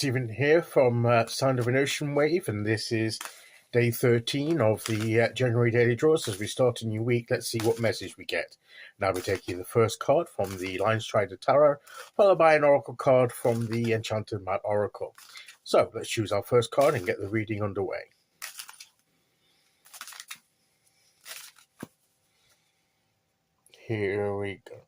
Stephen here from Sound of an Ocean Wave, and this is day 13 of the January daily draws. As we start a new week, let's see what message we get. Now we're taking the first card from the Linestrider Tarot, followed by an oracle card from the Enchanted Map Oracle. So let's choose our first card and get the reading underway. Here we go.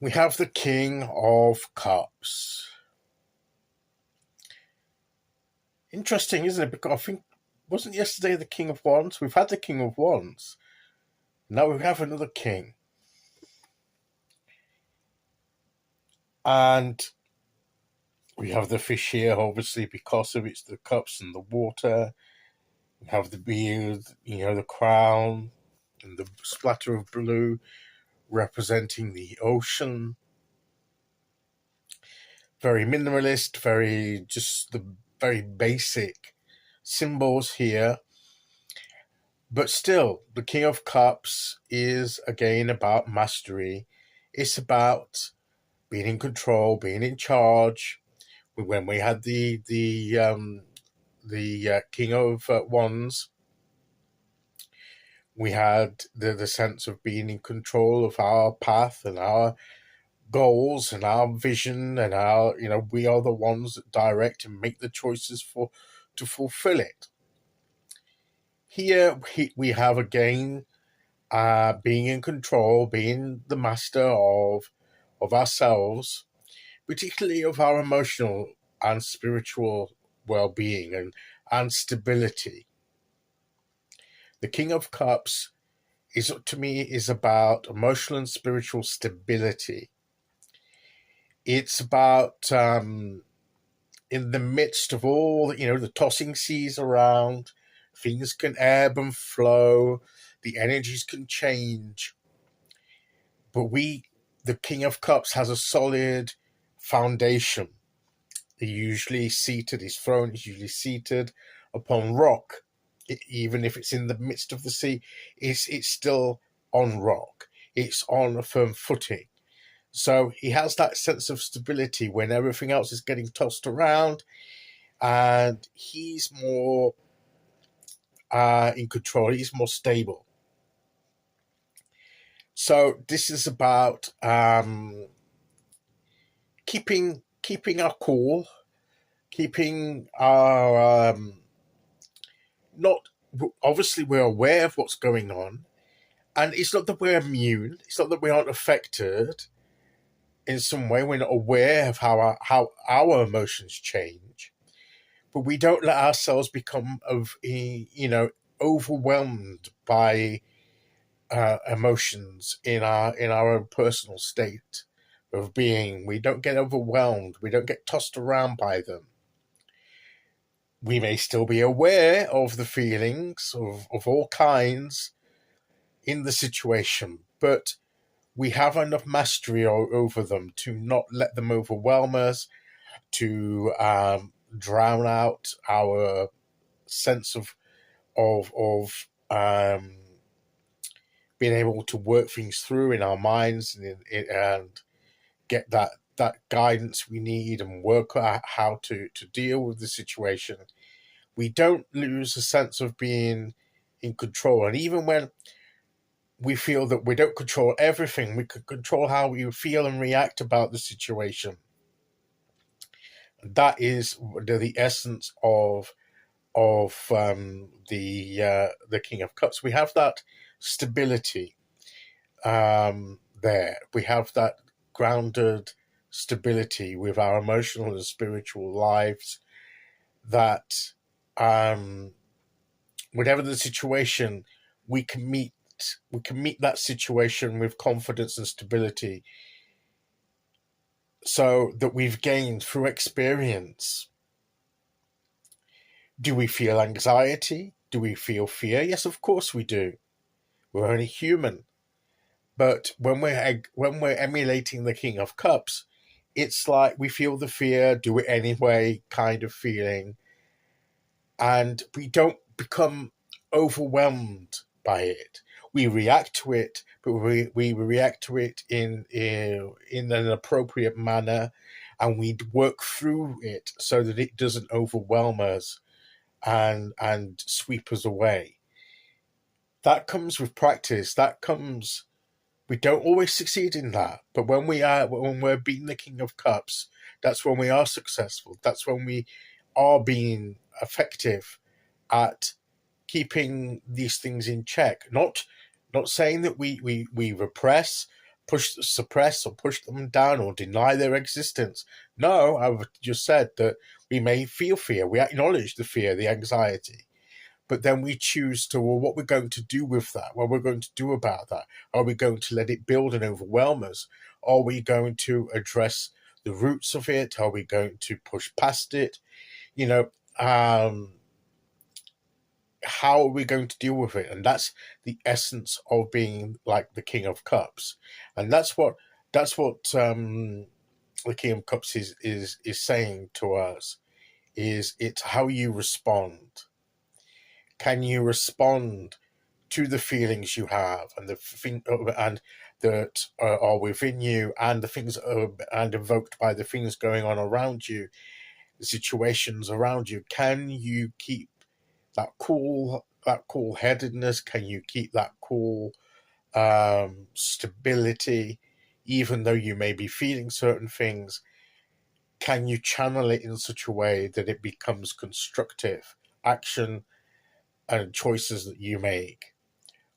We have the King of Cups. Interesting, isn't it? Because I think, wasn't yesterday the King of Wands? We've had the King of Wands. Now we have another king. And we have the fish here, obviously, because of it's the cups and the water. We have the beard, the crown, and the splatter of blue representing the ocean. Very minimalist, the very basic symbols here. But still, the King of Cups is, again, about mastery. It's about being in control, being in charge. When we had the King of Wands, we had the sense of being in control of our path and our goals and our vision, and our we are the ones that direct and make the choices to fulfill it. Here we have again being in control, being the master of ourselves, particularly of our emotional and spiritual well-being and stability. The King of Cups to me is about emotional and spiritual stability. It's about in the midst of all the tossing seas around, things can ebb and flow, the energies can change, but the King of Cups has a solid foundation. His throne is usually seated upon rock. Even if it's in the midst of the sea, it's still on rock. It's on a firm footing. So he has that sense of stability when everything else is getting tossed around, and he's more in control. He's more stable. So this is about keeping our cool, keeping our obviously we're aware of what's going on, and it's not that we're immune. It's not that we aren't affected in some way. We're not aware of how our emotions change, but we don't let ourselves become overwhelmed by emotions in our own personal state of being. We don't get overwhelmed. We don't get tossed around by them. We may still be aware of the feelings of all kinds in the situation, but we have enough mastery over them to not let them overwhelm us, to drown out our sense of being able to work things through in our minds and get that guidance we need and work out how to deal with the situation. We don't lose a sense of being in control. And even when we feel that we don't control everything, we can control how we feel and react about the situation. That is the essence of the King of Cups. We have that stability there. We have that grounded stability with our emotional and spiritual lives, that whatever the situation, we can meet that situation with confidence and stability, so that we've gained through experience. Do we feel anxiety? Do we feel fear? Yes, of course we do. We're only human. But when we're emulating the King of Cups, it's like we feel the fear, do it anyway kind of feeling, and we don't become overwhelmed by it. we react to it, but we react to it in an appropriate manner, and we work through it so that it doesn't overwhelm us and sweep us away. That comes with practice. That comes. We don't always succeed in that, but when we're being the King of Cups, that's when we are successful. That's when we are being effective at keeping these things in check. Not saying that we repress, suppress, or push them down or deny their existence. No, I've just said that we may feel fear. We acknowledge the fear, the anxiety. But then we choose to, well, what we're going to do with that, what we're going to do about that. Are we going to let it build and overwhelm us? Are we going to address the roots of it? Are we going to push past it? How are we going to deal with it? And that's the essence of being like the King of Cups. And that's what the King of Cups is saying to us, is it's how you respond. Can you respond to the feelings you have and that are within you, and the things and evoked by the things going on around you, the situations around you? Can you keep that cool headedness? Can you keep that cool stability, even though you may be feeling certain things? Can you channel it in such a way that it becomes constructive action and choices that you make?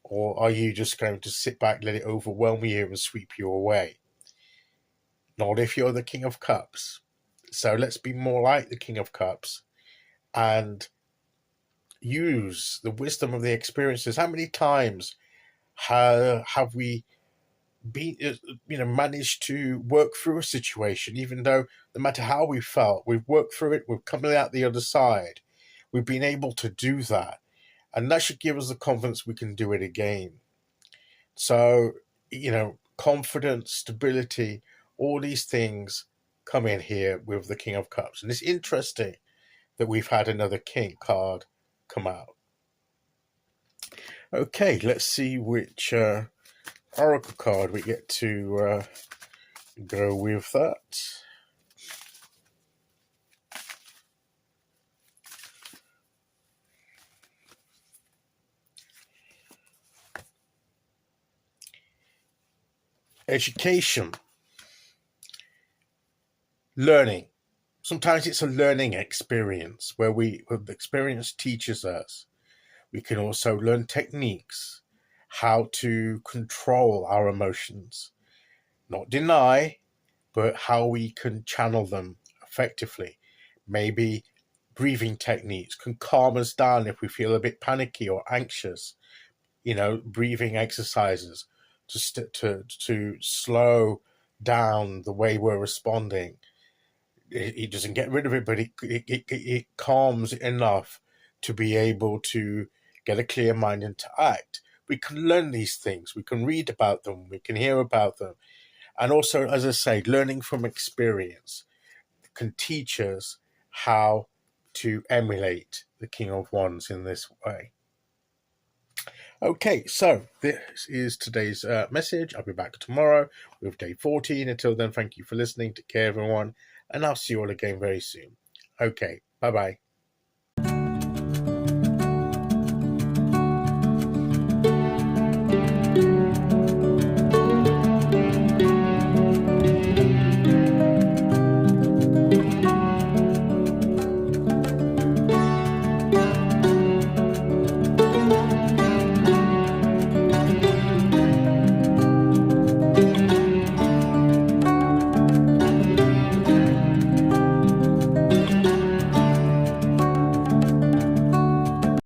Or are you just going to sit back, let it overwhelm you and sweep you away? Not if you're the King of Cups. So let's be more like the King of Cups and use the wisdom of the experiences. How many times have we been, managed to work through a situation, even though no matter how we felt, we've worked through it, we've come out the other side. We've been able to do that. And that should give us the confidence we can do it again. So, confidence, stability, all these things come in here with the King of Cups. And it's interesting that we've had another King card come out. Okay, let's see which Oracle card we get to go with that. Education. Learning. Sometimes it's a learning experience where the experience teaches us. We can also learn techniques, how to control our emotions, not deny, but how we can channel them effectively. Maybe breathing techniques can calm us down if we feel a bit panicky or anxious. Breathing exercises to slow down the way we're responding. It doesn't get rid of it, but it calms enough to be able to get a clear mind and to act. We can learn these things. We can read about them. We can hear about them. And also, as I say, learning from experience can teach us how to emulate the King of Wands in this way. Okay, so this is today's message. I'll be back tomorrow with day 14. Until then, thank you for listening. Take care, everyone, and I'll see you all again very soon. Okay, bye-bye.